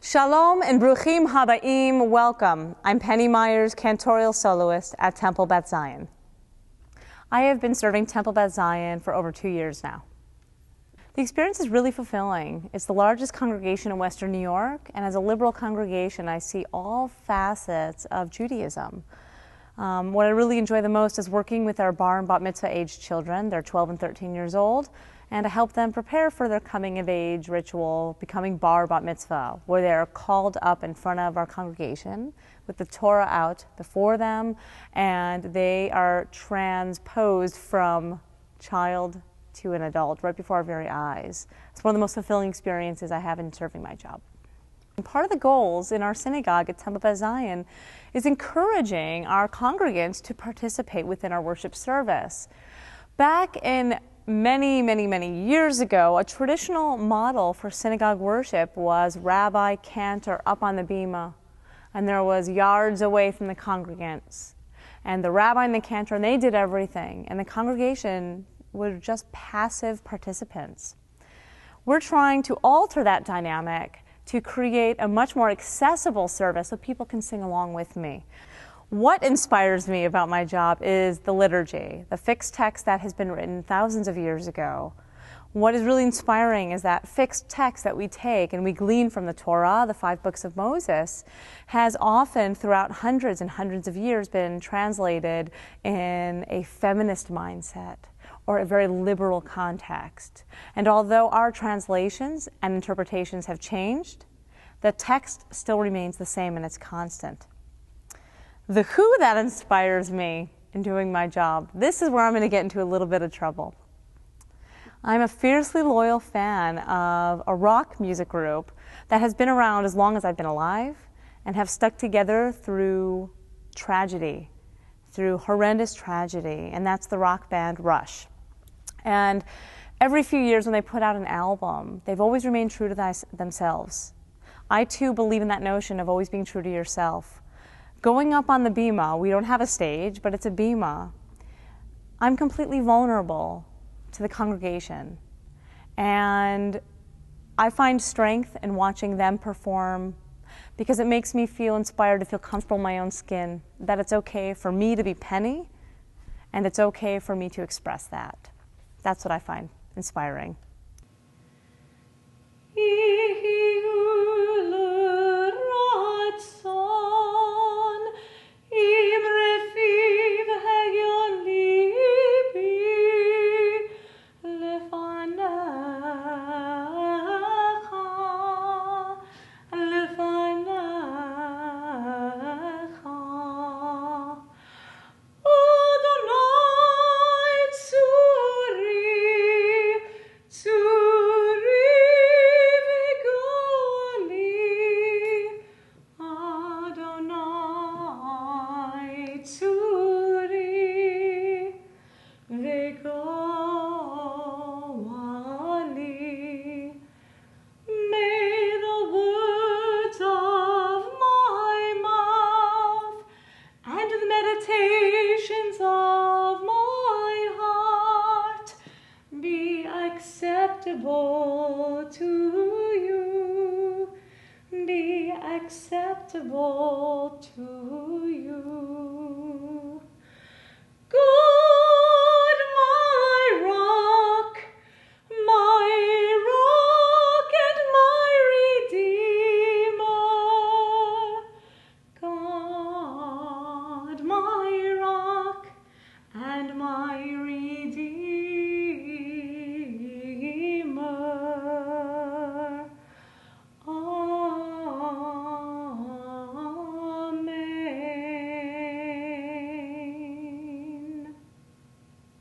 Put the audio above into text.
Shalom and Bruchim Habaim, welcome. I'm Penny Myers, Cantorial Soloist at Temple Beth Zion. I have been serving Temple Beth Zion for over 2 years now. The experience is really fulfilling. It's the largest congregation in Western New York, and as a liberal congregation, I see all facets of Judaism. What I really enjoy the most is working with our bar and bat mitzvah aged children. They're 12 and 13 years old, and to help them prepare for their coming of age ritual, becoming bar bat mitzvah, where they are called up in front of our congregation with the Torah out before them, and they are transposed from child to an adult right before our very eyes. It's one of the most fulfilling experiences I have in serving my job. And part of the goals in our synagogue at Temple Beth Zion is encouraging our congregants to participate within our worship service. Back in many years ago, a traditional model for synagogue worship was rabbi, cantor up on the bima, and there was yards away from the congregants. And the rabbi and the cantor, and they did everything, and the congregation were just passive participants. We're trying to alter that dynamic to create a much more accessible service so people can sing along with me. What inspires me about my job is the liturgy, the fixed text that has been written thousands of years ago. What is really inspiring is that fixed text that we take and we glean from the Torah, the 5 books of Moses, has often throughout hundreds and hundreds of years been translated in a feminist mindset or a very liberal context. And although our translations and interpretations have changed, the text still remains the same and it's constant. The who that inspires me in doing my job, this is where I'm going to get into a little bit of trouble. I'm a fiercely loyal fan of a rock music group that has been around as long as I've been alive and have stuck together through tragedy, through horrendous tragedy, and that's the rock band Rush. And every few years when they put out an album, they've always remained true to themselves. I too believe in that notion of always being true to yourself. Going up on the bima, we don't have a stage, but it's a bima. I'm completely vulnerable to the congregation. And I find strength in watching them perform because it makes me feel inspired to feel comfortable in my own skin, that it's okay for me to be Penny, and it's okay for me to express that. That's what I find inspiring. Acceptable to you, be acceptable to you.